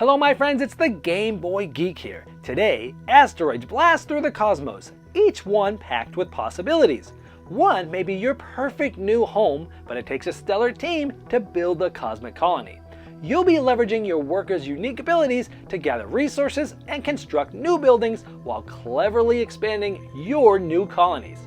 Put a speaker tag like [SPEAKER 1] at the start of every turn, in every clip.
[SPEAKER 1] Hello my friends, it's the Game Boy Geek here. Today, asteroids blast through the cosmos, each one packed with possibilities. One may be your perfect new home, but it takes a stellar team to build a cosmic colony. You'll be leveraging your workers' unique abilities to gather resources and construct new buildings while cleverly expanding your new colonies.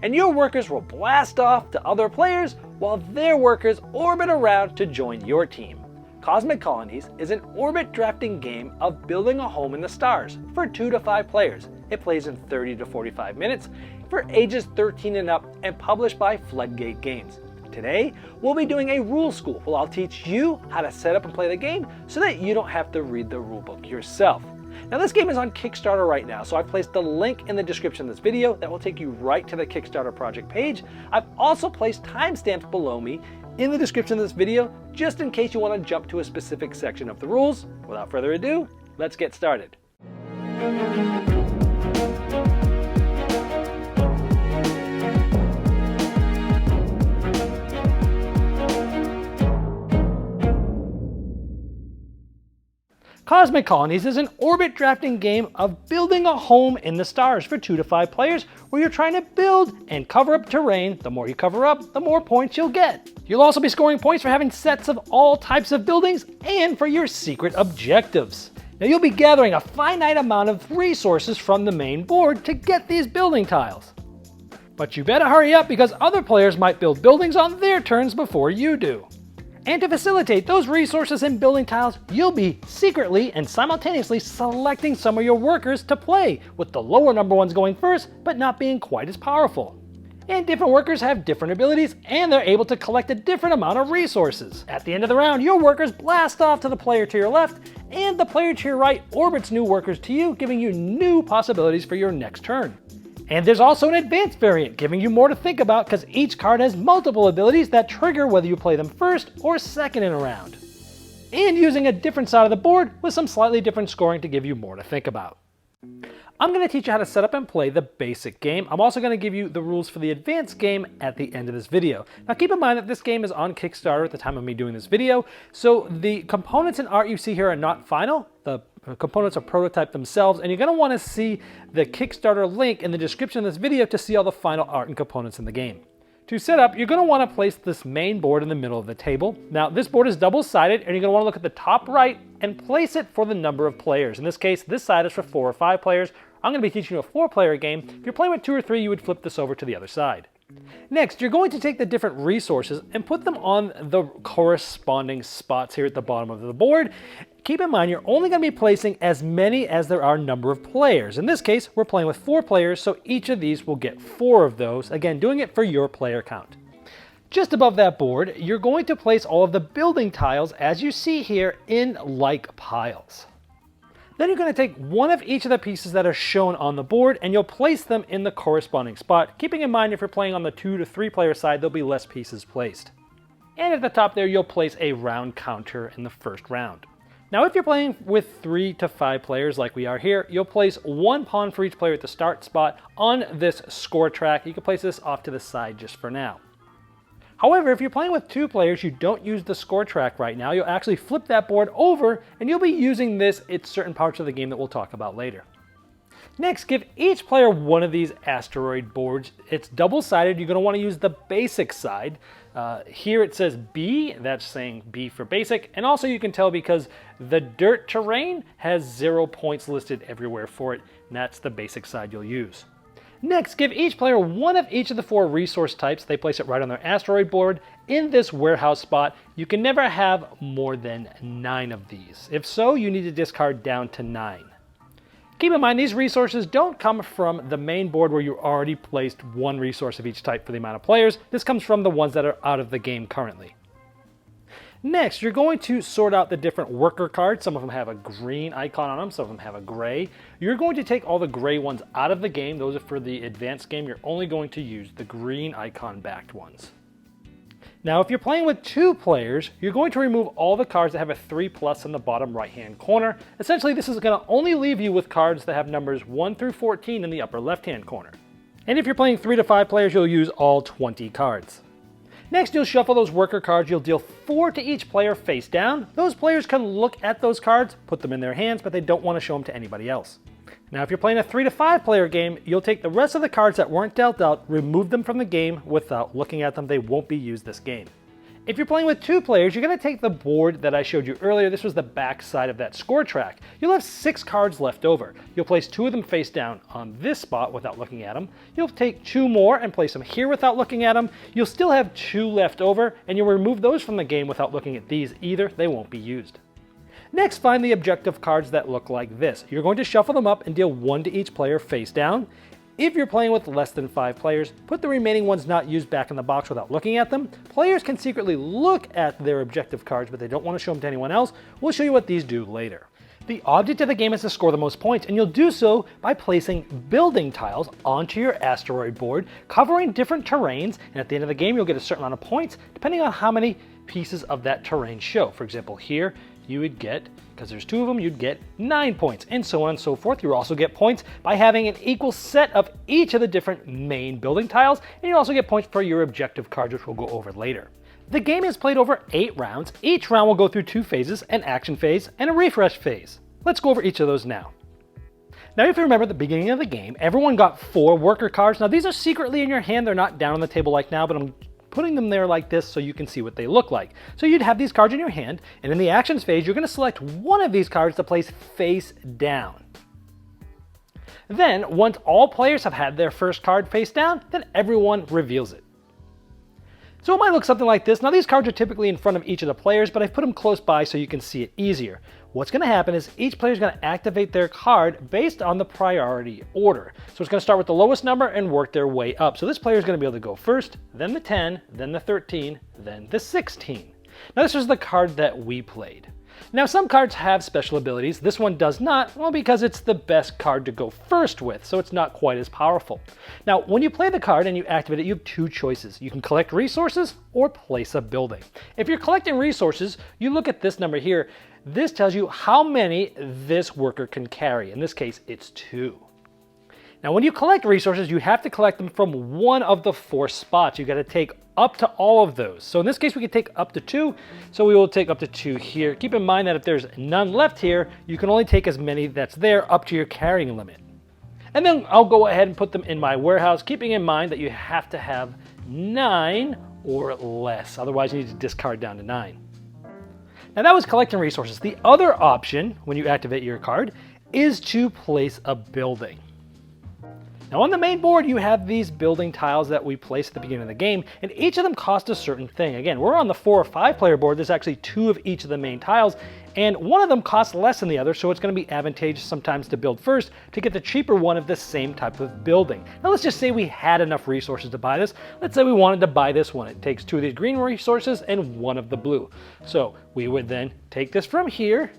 [SPEAKER 1] And your workers will blast off to other players while their workers orbit around to join your team. Cosmic Colonies is an orbit drafting game of building a home in the stars for 2 to 5 players. It plays in 30 to 45 minutes for ages 13 and up and published by Floodgate Games. Today, we'll be doing a rule school where I'll teach you how to set up and play the game so that you don't have to read the rulebook yourself. Now this game is on Kickstarter right now, so I've placed the link in the description of this video that will take you right to the Kickstarter project page. I've also placed timestamps below me in the description of this video, just in case you want to jump to a specific section of the rules. Without further ado, let's get started. Cosmic Colonies is an orbit drafting game of building a home in the stars for 2 to 5 players where you're trying to build and cover up terrain. The more you cover up, the more points you'll get. You'll also be scoring points for having sets of all types of buildings and for your secret objectives. Now you'll be gathering a finite amount of resources from the main board to get these building tiles. But you better hurry up because other players might build buildings on their turns before you do. And to facilitate those resources and building tiles, you'll be secretly and simultaneously selecting some of your workers to play, with the lower number ones going first, but not being quite as powerful. And different workers have different abilities, and they're able to collect a different amount of resources. At the end of the round, your workers blast off to the player to your left, and the player to your right orbits new workers to you, giving you new possibilities for your next turn. And there's also an advanced variant, giving you more to think about because each card has multiple abilities that trigger whether you play them first or second in a round. And using a different side of the board with some slightly different scoring to give you more to think about. I'm going to teach you how to set up and play the basic game. I'm also going to give you the rules for the advanced game at the end of this video. Now keep in mind that this game is on Kickstarter at the time of me doing this video, so the components and art you see here are not final. The components are prototype themselves, and you're going to want to see the Kickstarter link in the description of this video to see all the final art and components in the game. To set up, you're going to want to place this main board in the middle of the table. Now this board is double-sided, and you're going to want to look at the top right and place it for the number of players. In this case, this side is for 4 or 5 players. I'm going to be teaching you a 4-player game. If you're playing with 2 or 3, you would flip this over to the other side. Next, you're going to take the different resources and put them on the corresponding spots here at the bottom of the board. Keep in mind, you're only going to be placing as many as there are number of players. In this case, we're playing with 4 players, so each of these will get 4 of those. Again, doing it for your player count. Just above that board, you're going to place all of the building tiles, as you see here, in like piles. Then you're going to take one of each of the pieces that are shown on the board and you'll place them in the corresponding spot. Keeping in mind if you're playing on the 2 to 3 player side, there'll be less pieces placed. And at the top there, you'll place a round counter in the first round. Now if you're playing with 3 to 5 players like we are here, you'll place 1 pawn for each player at the start spot on this score track. You can place this off to the side just for now. However, if you're playing with 2 players, you don't use the score track right now. You'll actually flip that board over and you'll be using this at certain parts of the game that we'll talk about later. Next, give each player one of these asteroid boards. It's double-sided. You're going to want to use the basic side. Here it says B, that's saying B for basic. And also you can tell because the dirt terrain has 0 points listed everywhere for it. And that's the basic side you'll use. Next, give each player one of each of the 4 resource types. They place it right on their asteroid board in this warehouse spot. You can never have more than 9 of these. If so, you need to discard down to 9. Keep in mind, these resources don't come from the main board where you already placed 1 resource of each type for the amount of players. This comes from the ones that are out of the game currently. Next, you're going to sort out the different worker cards. Some of them have a green icon on them, some of them have a gray. You're going to take all the gray ones out of the game. Those are for the advanced game. You're only going to use the green icon backed ones. Now, if you're playing with 2 players, you're going to remove all the cards that have a 3+ in the bottom right-hand corner. Essentially, this is going to only leave you with cards that have numbers 1 through 14 in the upper left-hand corner. And if you're playing 3 to 5 players, you'll use all 20 cards. Next, you'll shuffle those worker cards. You'll deal 4 to each player face down. Those players can look at those cards, put them in their hands, but they don't want to show them to anybody else. Now, if you're playing a 3 to 5 player game, you'll take the rest of the cards that weren't dealt out, remove them from the game without looking at them. They won't be used this game. If you're playing with 2 players, you're going to take the board that I showed you earlier. This was the back side of that score track. You'll have 6 cards left over. You'll place 2 of them face down on this spot without looking at them. You'll take 2 more and place them here without looking at them. You'll still have 2 left over, and you'll remove those from the game without looking at these either. They won't be used. Next, find the objective cards that look like this. You're going to shuffle them up and deal 1 to each player face down. If you're playing with less than 5 players, put the remaining ones not used back in the box without looking at them. Players can secretly look at their objective cards, but they don't want to show them to anyone else. We'll show you what these do later. The object of the game is to score the most points, and you'll do so by placing building tiles onto your asteroid board, covering different terrains, and at the end of the game, you'll get a certain amount of points, depending on how many pieces of that terrain show. For example, here, you would get, because there's 2 of them, you'd get 9 points, and so on and so forth. You also get points by having an equal set of each of the different main building tiles, and you also get points for your objective cards, which we'll go over later. The game is played over 8 rounds. Each round will go through 2 phases, an action phase and a refresh phase. Let's go over each of those now. Now, if you remember at the beginning of the game, everyone got 4 worker cards. Now, these are secretly in your hand. They're not down on the table like now, but I'm putting them there like this so you can see what they look like. So you'd have these cards in your hand, and in the actions phase, you're going to select one of these cards to place face down. Then, once all players have had their first card face down, then everyone reveals it. So it might look something like this. Now, these cards are typically in front of each of the players, but I've put them close by so you can see it easier. What's going to happen is each player is going to activate their card based on the priority order. So it's going to start with the lowest number and work their way up. So this player is going to be able to go first, then the 10, then the 13, then the 16. Now, this was the card that we played. Now, some cards have special abilities. This one does not, well, because it's the best card to go first with, so it's not quite as powerful. Now, when you play the card and you activate it, you have 2 choices. You can collect resources or place a building. If you're collecting resources, you look at this number here. This tells you how many this worker can carry. In this case, it's 2. Now, when you collect resources, you have to collect them from one of the 4 spots. You got to take up to all of those. So in this case, we could take up to 2. So we will take up to 2 here. Keep in mind that if there's none left here, you can only take as many that's there up to your carrying limit. And then I'll go ahead and put them in my warehouse, keeping in mind that you have to have 9 or less. Otherwise, you need to discard down to 9. Now, that was collecting resources. The other option, when you activate your card, is to place a building. Now, on the main board, you have these building tiles that we placed at the beginning of the game, and each of them cost a certain thing. Again, we're on the 4 or 5 player board. There's actually 2 of each of the main tiles, and one of them costs less than the other, so it's going to be advantageous sometimes to build first to get the cheaper one of the same type of building. Now, let's just say we had enough resources to buy this. Let's say we wanted to buy this one. It takes 2 of these green resources and 1 of the blue. So we would then take this from here.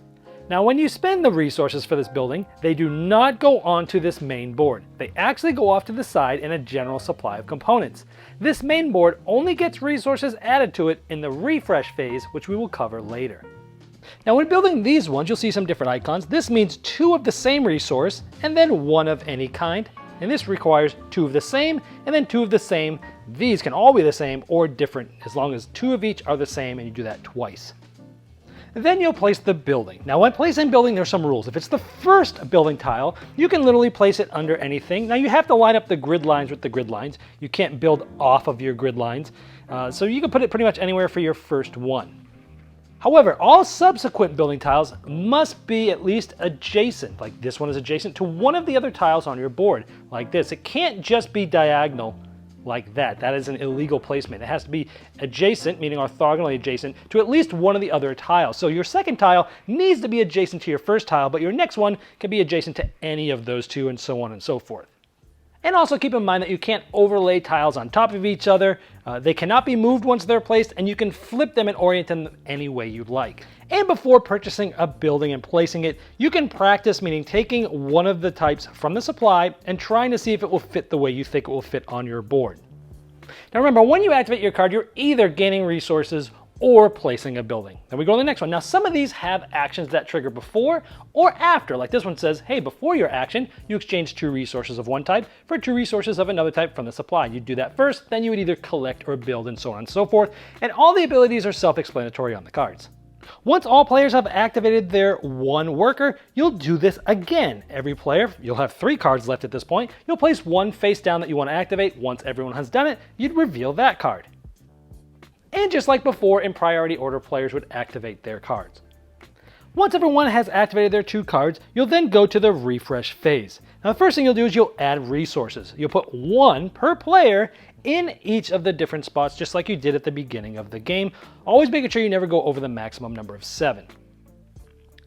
[SPEAKER 1] Now, when you spend the resources for this building, they do not go onto this main board. They actually go off to the side in a general supply of components. This main board only gets resources added to it in the refresh phase, which we will cover later. Now, when building these ones, you'll see some different icons. This means 2 of the same resource and then 1 of any kind. And this requires 2 of the same and then 2 of the same. These can all be the same or different as long as 2 of each are the same, and you do that twice. Then you'll place the building. Now, when placing building, there's some rules. If it's the first building tile, you can literally place it under anything. Now, you have to line up the grid lines with the grid lines. You can't build off of your grid lines. So you can put it pretty much anywhere for your first one. However, all subsequent building tiles must be at least adjacent. Like this one is adjacent to one of the other tiles on your board, like this. It can't just be diagonal like that. That is an illegal placement. It has to be adjacent, meaning orthogonally adjacent, to at least one of the other tiles. So your second tile needs to be adjacent to your first tile, but your next one can be adjacent to any of those 2, and so on and so forth. And also keep in mind that you can't overlay tiles on top of each other. They cannot be moved once they're placed, and you can flip them and orient them any way you'd like. And before purchasing a building and placing it, you can practice, meaning taking one of the types from the supply and trying to see if it will fit the way you think it will fit on your board. Now remember, when you activate your card, you're either gaining resources or placing a building. Then we go to the next one. Now, some of these have actions that trigger before or after. Like this one says, hey, before your action, you exchange 2 resources of one type for 2 resources of another type from the supply. You'd do that first, then you would either collect or build and so on and so forth. And all the abilities are self-explanatory on the cards. Once all players have activated their 1 worker, you'll do this again. Every player, you'll have 3 cards left at this point. You'll place 1 face down that you want to activate. Once everyone has done it, you'd reveal that card. And just like before, in priority order, players would activate their cards. Once everyone has activated their 2 cards, you'll then go to the refresh phase. Now the first thing you'll do is you'll add resources. You'll put 1 per player in each of the different spots, just like you did at the beginning of the game, always making sure you never go over the maximum number of 7.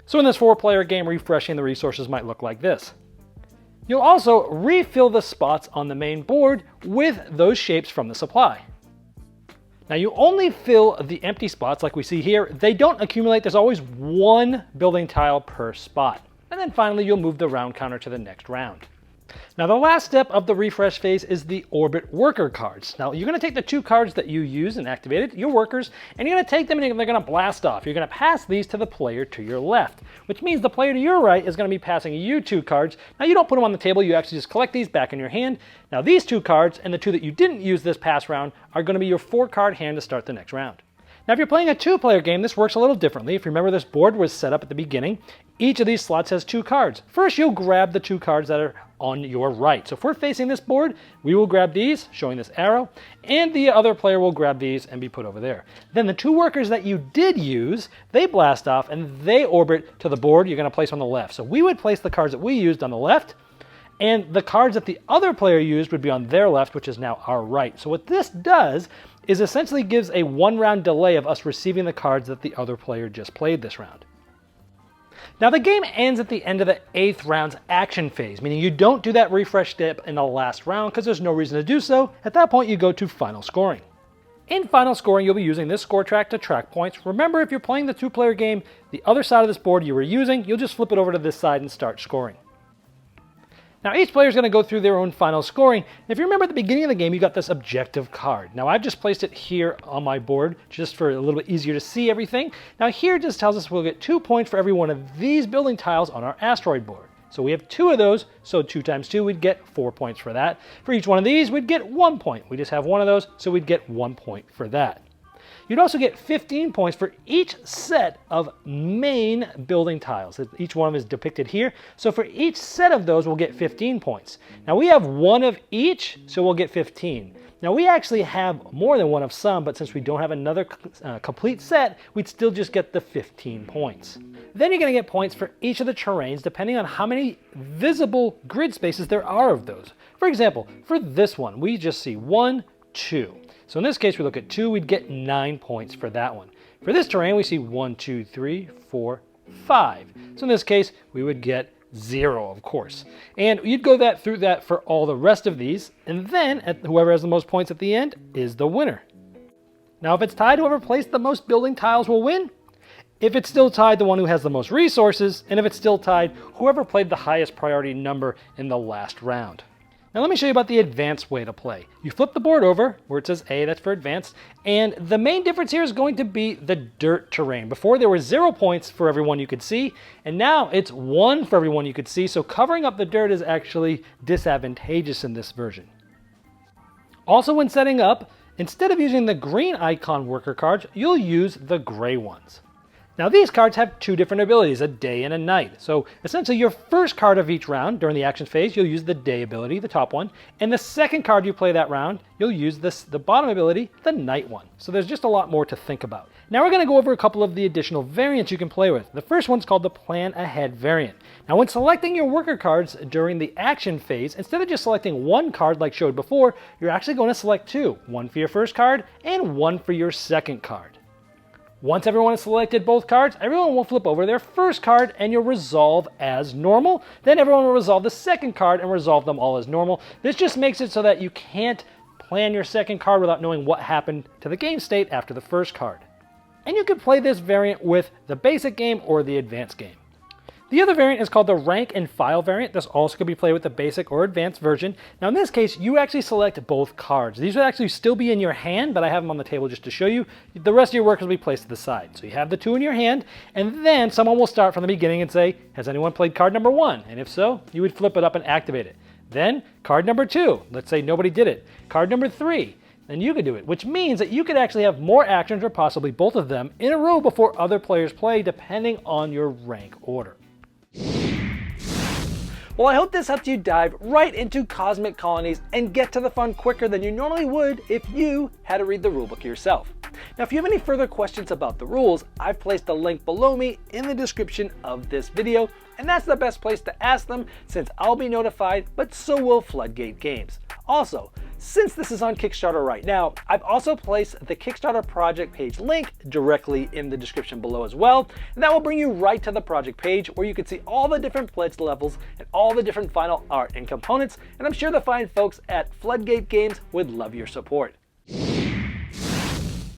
[SPEAKER 1] So in this 4-player game, refreshing the resources might look like this. You'll also refill the spots on the main board with those shapes from the supply. Now you only fill the empty spots like we see here. They don't accumulate. There's always 1 building tile per spot. And then finally, you'll move the round counter to the next round. Now the last step of the refresh phase is the orbit worker cards. Now you're going to take the 2 cards that you used and activated, your workers, and you're going to take them and they're going to blast off. You're going to pass these to the player to your left, which means the player to your right is going to be passing you 2 cards. Now you don't put them on the table, you actually just collect these back in your hand. Now these 2 cards and the 2 that you didn't use this past round are going to be your 4-card hand to start the next round. Now if you're playing a 2-player game, this works a little differently. If you remember, this board was set up at the beginning. Each of these slots has 2 cards. First, you'll grab the 2 cards that are on your right. So if we're facing this board, we will grab these, showing this arrow, and the other player will grab these and be put over there. Then the 2 workers that you did use, they blast off and they orbit to the board you're going to place on the left. So we would place the cards that we used on the left, and the cards that the other player used would be on their left, which is now our right. So what this does is essentially gives a 1-round delay of us receiving the cards that the other player just played this round. Now the game ends at the end of the 8th round's action phase, meaning you don't do that refresh step in the last round because there's no reason to do so. At that point, you go to final scoring. In final scoring, you'll be using this score track to track points. Remember, if you're playing the 2-player game, the other side of this board you were using, you'll just flip it over to this side and start scoring. Now each player is going to go through their own final scoring. If you remember at the beginning of the game, you got this objective card. Now I've just placed it here on my board just for a little bit easier to see everything. Now here it just tells us we'll get 2 points for every one of these building tiles on our asteroid board. So we have 2 of those, so 2 times 2, we'd get 4 points for that. For each one of these, we'd get 1 point. We just have 1 of those, so we'd get 1 point for that. You'd also get 15 points for each set of main building tiles. Each one of them is depicted here. So for each set of those, we'll get 15 points. Now we have 1 of each, so we'll get 15. Now we actually have more than 1 of some, but since we don't have another complete set, we'd still just get the 15 points. Then you're going to get points for each of the terrains depending on how many visible grid spaces there are of those. For example, for this one, we just see 1, 2. So in this case, we look at 2, we'd get 9 points for that one. For this terrain, we see 1, 2, 3, 4, 5. So in this case, we would get 0, of course. And you'd go through that for all the rest of these, and then whoever has the most points at the end is the winner. Now if it's tied, whoever placed the most building tiles will win. If it's still tied, the one who has the most resources, and if it's still tied, whoever played the highest priority number in the last round. Now let me show you about the advanced way to play. You flip the board over where it says A, that's for advanced, and the main difference here is going to be the dirt terrain. Before there were 0 points for everyone you could see, and now it's 1 for everyone you could see, so covering up the dirt is actually disadvantageous in this version. Also when setting up, instead of using the green icon worker cards, you'll use the gray ones. Now these cards have 2 different abilities, a day and a night. So essentially your first card of each round during the action phase, you'll use the day ability, the top one, and the second card you play that round, you'll use the bottom ability, the night one. So there's just a lot more to think about. Now we're going to go over a couple of the additional variants you can play with. The first one's called the Plan Ahead variant. Now when selecting your worker cards during the action phase, instead of just selecting 1 card like showed before, you're actually going to select 2, 1 for your first card and 1 for your second card. Once everyone has selected both cards, everyone will flip over their first card and you'll resolve as normal. Then everyone will resolve the second card and resolve them all as normal. This just makes it so that you can't plan your second card without knowing what happened to the game state after the first card. And you can play this variant with the basic game or the advanced game. The other variant is called the rank and file variant. This also could be played with the basic or advanced version. Now in this case, you actually select both cards. These would actually still be in your hand, but I have them on the table just to show you. The rest of your work will be placed to the side. So you have the 2 in your hand, and then someone will start from the beginning and say, has anyone played card number 1? And if so, you would flip it up and activate it. Then card number 2, let's say nobody did it. Card number 3, then you could do it, which means that you could actually have more actions, or possibly both of them, in a row before other players play, depending on your rank order. Well, I hope this helped you dive right into Cosmic Colonies and get to the fun quicker than you normally would if you had to read the rulebook yourself. Now, if you have any further questions about the rules, I've placed a link below me in the description of this video, and that's the best place to ask them since I'll be notified, but so will Floodgate Games. Also, since this is on Kickstarter right now, I've also placed the Kickstarter project page link directly in the description below as well, and that will bring you right to the project page where you can see all the different pledge levels and all the different final art and components, and I'm sure the fine folks at Floodgate Games would love your support.